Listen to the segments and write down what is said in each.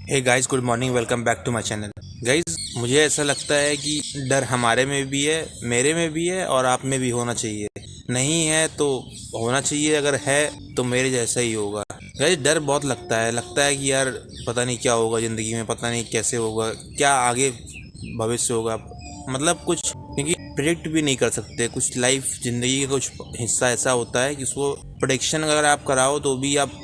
Hey guys, good morning. Welcome back to my channel. Guys, मुझे ऐसा लगता है कि डर हमारे में भी है, मेरे में भी है और आप में भी होना चाहिए। नहीं है तो होना चाहिए, अगर है तो मेरे जैसा ही होगा। गाइस, डर बहुत लगता है कि यार पता नहीं क्या होगा ज़िंदगी में, पता नहीं कैसे होगा, क्या आगे भविष्य होगा। मतलब कुछ क्योंकि प्रिडिक्ट भी नहीं कर सकते। कुछ लाइफ ज़िंदगी का कुछ हिस्सा ऐसा होता है कि उसको प्रोडिक्शन अगर आप कराओ तो भी आप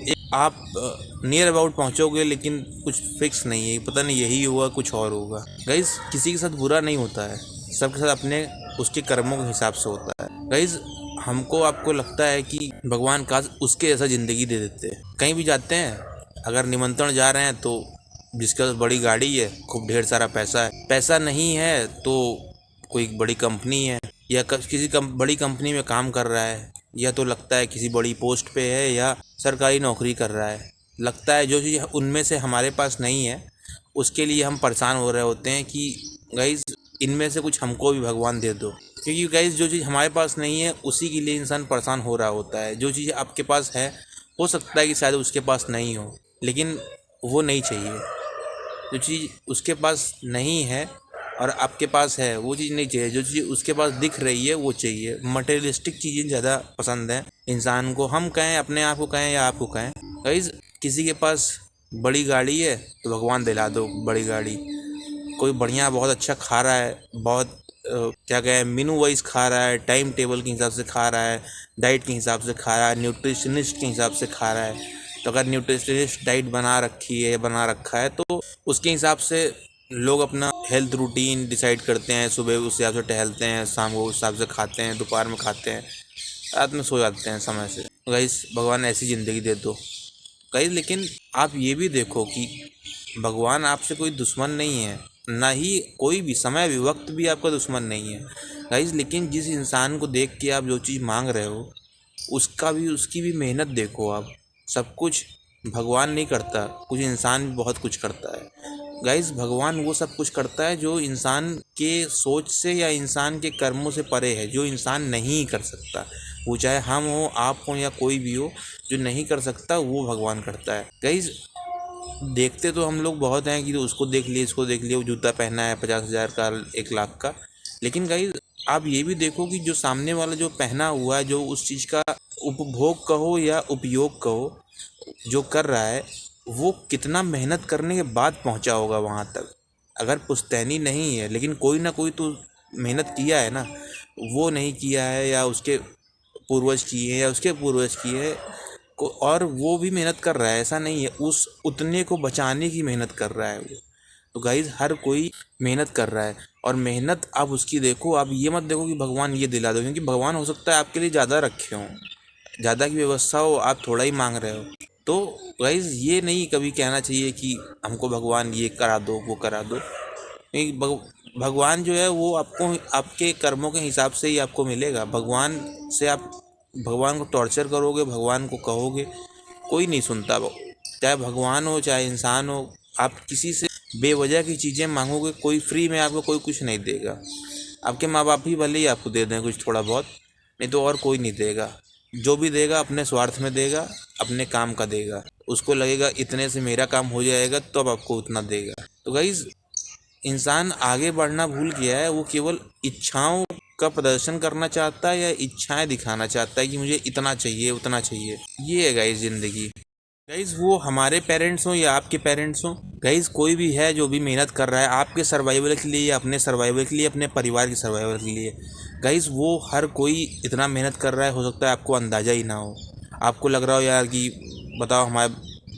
नियर अबाउट पहुंचोगे, लेकिन कुछ फिक्स नहीं है, पता नहीं यही होगा कुछ और होगा। गाइज, किसी के साथ बुरा नहीं होता है, सबके साथ अपने उसके कर्मों के हिसाब से होता है। गाइज, हमको आपको लगता है कि भगवान काश उसके जैसा ज़िंदगी दे देते। कहीं भी जाते हैं, अगर निमंत्रण जा रहे हैं तो जिसके पास बड़ी गाड़ी है, खूब ढेर सारा पैसा है, पैसा नहीं है तो कोई बड़ी कंपनी है या किसी बड़ी कंपनी में काम कर रहा है, या तो लगता है किसी बड़ी पोस्ट पे है या सरकारी नौकरी कर रहा है। लगता है जो चीज़ उनमें से हमारे पास नहीं है उसके लिए हम परेशान हो रहे होते हैं कि गाइज इनमें से कुछ हमको भी भगवान दे दो। क्योंकि गाइज जो चीज़ हमारे पास नहीं है उसी के लिए इंसान परेशान हो रहा होता है। जो चीज़ आपके पास है हो सकता है कि शायद उसके पास नहीं हो, लेकिन वो नहीं चाहिए। जो चीज़ उसके पास नहीं है और आपके पास है वो चीज़ नहीं चाहिए। जो चीज़ उसके पास दिख रही है वो चाहिए। मटेरियलिस्टिक चीज़ें ज़्यादा पसंद हैं इंसान को, हम कहें अपने आप को कहें या आपको कहें। गाइस, किसी के पास बड़ी गाड़ी है तो भगवान दिला दो बड़ी गाड़ी। कोई बढ़िया बहुत अच्छा खा रहा है, बहुत क्या कहें मेनू वाइज खा रहा है, टाइम टेबल के हिसाब से खा रहा है, डाइट के हिसाब से खा रहा है, न्यूट्रिशनिस्ट के हिसाब से खा रहा है। तो अगर न्यूट्रिशनिस्ट डाइट बना रखी है, बना रखा है, तो उसके हिसाब से लोग अपना हेल्थ रूटीन डिसाइड करते हैं। सुबह उस हिसाब से टहलते हैं, शाम को उस हिसाब से खाते हैं, दोपहर में खाते हैं, रात में सो जाते हैं समय से। गाइस, भगवान ऐसी ज़िंदगी दे दो। गाइस, लेकिन आप ये भी देखो कि भगवान आपसे कोई दुश्मन नहीं है, ना ही कोई भी समय भी वक्त भी आपका दुश्मन नहीं है। गाइस, लेकिन जिस इंसान को देख के आप जो चीज़ मांग रहे हो उसकी भी मेहनत देखो आप। सब कुछ भगवान नहीं करता, कुछ इंसान भी बहुत कुछ करता है। गाइस, भगवान वो सब कुछ करता है जो इंसान के सोच से या इंसान के कर्मों से परे है, जो इंसान नहीं कर सकता। वो चाहे हम हो, आप हो या कोई भी हो, जो नहीं कर सकता वो भगवान करता है। गाइस, देखते तो हम लोग बहुत हैं कि उसको देख लिए, इसको देख लिए, वो जूता पहना है 50,000 का, 1 लाख का। लेकिन गाइस, आप ये भी देखो कि जो सामने वाला जो पहना हुआ है, जो उस चीज़ का उपभोग कहो या उपयोग कहो जो कर रहा है, वो कितना मेहनत करने के बाद पहुंचा होगा वहां तक। अगर पुश्तैनी नहीं है लेकिन कोई ना कोई तो मेहनत किया है ना। वो नहीं किया है या उसके पूर्वज किए हैं या उसके पूर्वज किए हैं और वो भी मेहनत कर रहा है, ऐसा नहीं है। उस उतने को बचाने की मेहनत कर रहा है वो। तो गाइज, हर कोई मेहनत कर रहा है और मेहनत आप उसकी देखो। आप ये मत देखो कि भगवान ये दिला दो, क्योंकि भगवान हो सकता है आपके लिए ज़्यादा रखे हों, ज़्यादा की व्यवस्था हो, आप थोड़ा ही मांग रहे हो। तो गाइज, ये नहीं कभी कहना चाहिए कि हमको भगवान ये करा दो वो करा दो। नहीं, भगवान जो है वो आपको आपके कर्मों के हिसाब से ही आपको मिलेगा। भगवान से आप भगवान को टॉर्चर करोगे, भगवान को कहोगे, कोई नहीं सुनता। चाहे भगवान हो चाहे इंसान हो, आप किसी से बेवजह की चीज़ें मांगोगे, कोई फ्री में आपको कोई कुछ नहीं देगा। आपके माँ बाप ही भले ही आपको दे दें कुछ थोड़ा बहुत, नहीं तो और कोई नहीं देगा। जो भी देगा अपने स्वार्थ में देगा, अपने काम का देगा। उसको लगेगा इतने से मेरा काम हो जाएगा तो अब आपको उतना देगा। तो गाइज, इंसान आगे बढ़ना भूल गया है। वो केवल इच्छाओं का प्रदर्शन करना चाहता है या इच्छाएं दिखाना चाहता है कि मुझे इतना चाहिए उतना चाहिए। ये है गाइज ज़िंदगी। गाइज, वो हमारे पेरेंट्स हों या आपके पेरेंट्स हों, गाइज कोई भी है जो भी मेहनत कर रहा है आपके सर्वाइवल के लिए या अपने सर्वाइवल के लिए, अपने परिवार के सर्वाइवल के लिए, गाइज वो हर कोई इतना मेहनत कर रहा है। हो सकता है आपको अंदाज़ा ही ना हो। आपको लग रहा हो यार कि बताओ हमारे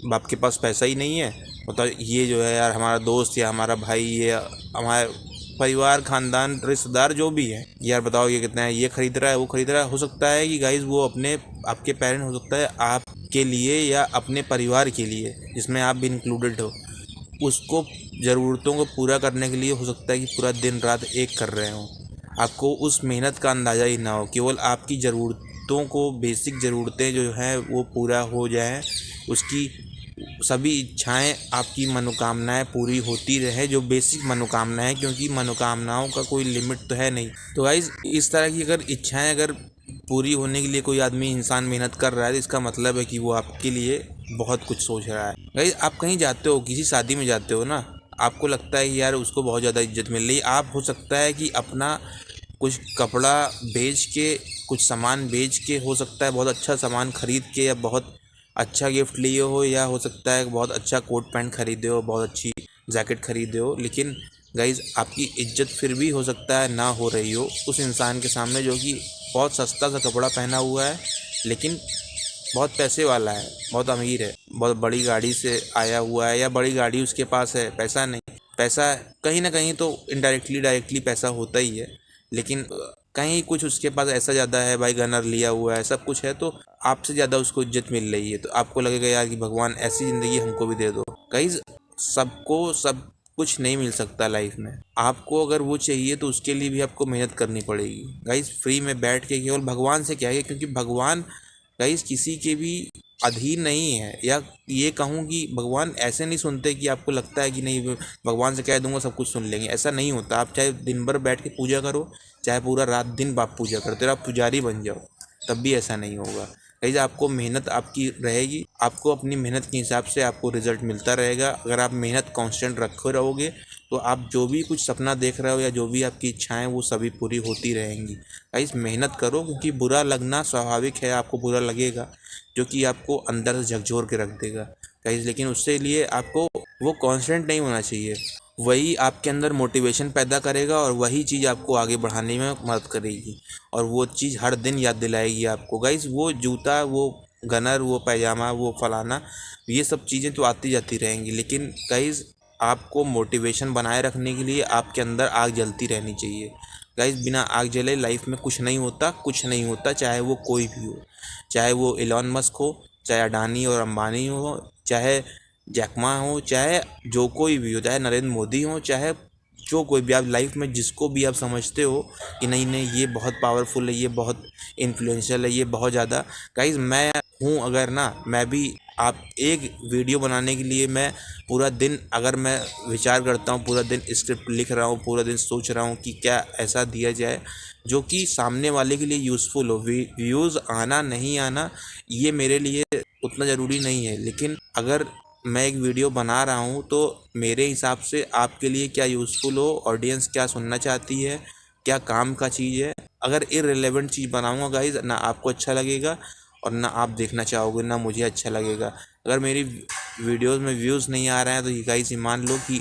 बाप के पास पैसा ही नहीं है, बताओ ये जो है यार हमारा दोस्त या हमारा भाई या हमारे परिवार खानदान रिश्तेदार जो भी है, यार बताओ ये कितना है, ये खरीद रहा है वो खरीद रहा है। हो सकता है कि गाइज वो अपने आपके पेरेंट, हो सकता है आपके लिए या अपने परिवार के लिए जिसमें आप भी इंक्लूडेड हो, उसको ज़रूरतों को पूरा करने के लिए हो सकता है कि पूरा दिन रात एक कर रहे हों। आपको उस मेहनत का अंदाज़ा ही ना हो। केवल आपकी ज़रूरतों को, बेसिक ज़रूरतें जो हैं वो पूरा हो जाएं, उसकी सभी इच्छाएं, आपकी मनोकामनाएं पूरी होती रहे, जो बेसिक मनोकामनाएं, क्योंकि मनोकामनाओं का कोई लिमिट तो है नहीं। तो गाइस, इस तरह की अगर इच्छाएं अगर पूरी होने के लिए कोई आदमी इंसान मेहनत कर रहा है तो इसका मतलब है कि वो आपके लिए बहुत कुछ सोच रहा है। गाइस आप कहीं जाते हो, किसी शादी में जाते हो ना, आपको लगता है कि यार उसको बहुत ज़्यादा इज्जत मिल रही है। आप हो सकता है कि अपना कुछ कपड़ा बेच के, कुछ सामान बेच के, हो सकता है बहुत अच्छा सामान खरीद के, या बहुत अच्छा गिफ्ट लिए हो, या हो सकता है बहुत अच्छा कोट पैंट खरीदे हो, बहुत अच्छी जैकेट खरीदे हो, लेकिन गाइज आपकी इज्जत फिर भी हो सकता है ना हो रही हो उस इंसान के सामने जो कि बहुत सस्ता सा कपड़ा पहना हुआ है, लेकिन बहुत पैसे वाला है, बहुत अमीर है, बहुत बड़ी गाड़ी से आया हुआ है, या बड़ी गाड़ी उसके पास है, पैसा नहीं। पैसा कहीं ना कहीं तो इनडायरेक्टली डायरेक्टली पैसा होता ही है, लेकिन कहीं कुछ उसके पास ऐसा ज़्यादा है, भाई गनर लिया हुआ है, सब कुछ है, तो आपसे ज़्यादा उसको इज्जत मिल रही है, तो आपको लगेगा यार कि भगवान ऐसी ज़िंदगी हमको भी दे दो। गाइज सबको सब कुछ नहीं मिल सकता लाइफ में। आपको अगर वो चाहिए तो उसके लिए भी आपको मेहनत करनी पड़ेगी। गाइज फ्री में बैठ के केवल भगवान से क्या है, क्योंकि भगवान गाइज किसी के भी अधीन नहीं है, या ये कहूँ कि भगवान ऐसे नहीं सुनते कि आपको लगता है कि नहीं भगवान से कह दूंगा सब कुछ सुन लेंगे, ऐसा नहीं होता। आप चाहे दिन भर बैठ के पूजा करो, चाहे पूरा रात दिन बाप पूजा करते रहो, आप पुजारी बन जाओ, तब भी ऐसा नहीं होगा। गाइज आपको मेहनत आपकी रहेगी, आपको अपनी मेहनत के हिसाब से आपको रिजल्ट मिलता रहेगा। अगर आप मेहनत कांस्टेंट रखे रहोगे तो आप जो भी कुछ सपना देख रहे हो या जो भी आपकी इच्छाएं वो सभी पूरी होती रहेंगी। गाइज मेहनत करो, क्योंकि बुरा लगना स्वाभाविक है, आपको बुरा लगेगा, जो कि आपको अंदर से झकझोर के रख देगा गाइज। लेकिन उससे लिए आपको वो कांस्टेंट नहीं होना चाहिए, वही आपके अंदर मोटिवेशन पैदा करेगा और वही चीज़ आपको आगे बढ़ाने में मदद करेगी, और वो चीज़ हर दिन याद दिलाएगी आपको। गाइज वो जूता, वो गनर, वो पैजामा, वो फलाना, ये सब चीज़ें तो आती जाती रहेंगी, लेकिन गाइज आपको मोटिवेशन बनाए रखने के लिए आपके अंदर आग जलती रहनी चाहिए। गाइज बिना आग जले लाइफ में कुछ नहीं होता, कुछ नहीं होता, चाहे वो कोई भी हो, चाहे वो एलॉन मस्क हो, चाहे अडानी और अंबानी हो, चाहे जैकमा हो, चाहे जो कोई भी हो, चाहे नरेंद्र मोदी हो, चाहे जो कोई भी, आप लाइफ में जिसको भी आप समझते हो कि नहीं नहीं ये बहुत पावरफुल है, ये बहुत इन्फ्लुएंशियल है, ये बहुत ज़्यादा। गाइज मैं हूँ अगर ना, मैं भी आप एक वीडियो बनाने के लिए मैं पूरा दिन अगर मैं विचार करता हूँ, पूरा दिन स्क्रिप्ट लिख रहा हूँ, पूरा दिन सोच रहा हूँ कि क्या ऐसा दिया जाए जो कि सामने वाले के लिए यूज़फुल हो। व्यूज़ आना नहीं आना ये मेरे लिए उतना ज़रूरी नहीं है, लेकिन अगर मैं एक वीडियो बना रहा हूँ तो मेरे हिसाब से आपके लिए क्या यूज़फुल हो, ऑडियंस क्या सुनना चाहती है, क्या काम का चीज़ है। अगर इररिलेवेंट चीज़ बनाऊँगा गाइज, ना आपको अच्छा लगेगा और ना आप देखना चाहोगे, ना मुझे अच्छा लगेगा। अगर मेरी वीडियोस में व्यूज़ नहीं आ रहे हैं तो ये गाइज मान लो कि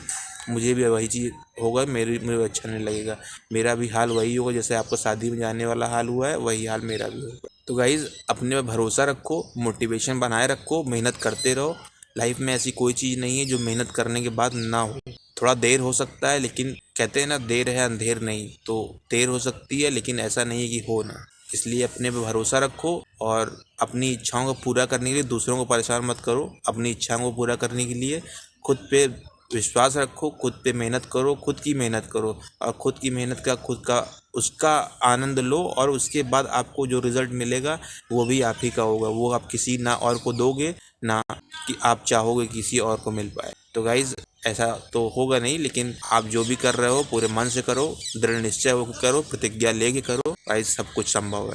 मुझे भी वही चीज़ होगा, मेरे अच्छा नहीं लगेगा, मेरा भी हाल वही होगा, जैसे आपको शादी में जाने वाला हाल हुआ है वही हाल मेरा भी होगा। तो गाइज अपने पे भरोसा रखो, मोटिवेशन बनाए रखो, मेहनत करते रहो। लाइफ में ऐसी कोई चीज़ नहीं है जो मेहनत करने के बाद ना हो। थोड़ा देर हो सकता है, लेकिन कहते हैं ना देर है अंधेर नहीं, तो देर हो सकती है लेकिन ऐसा नहीं है कि हो ना। इसलिए अपने पे भरोसा रखो और अपनी इच्छाओं को पूरा करने के लिए दूसरों को परेशान मत करो। अपनी इच्छाओं को पूरा करने के लिए खुद पे विश्वास रखो, खुद पे मेहनत करो, खुद की मेहनत करो, और खुद की मेहनत का खुद का उसका आनंद लो, और उसके बाद आपको जो रिज़ल्ट मिलेगा वो भी आप ही का होगा। वो आप किसी ना और को दोगे, ना कि आप चाहोगे किसी और को मिल पाए। तो गाइज़ ऐसा तो होगा नहीं, लेकिन आप जो भी कर रहे हो पूरे मन से करो, दृढ़ निश्चय होकर करो, प्रतिज्ञा लेके करो, गाइज़ सब कुछ संभव है।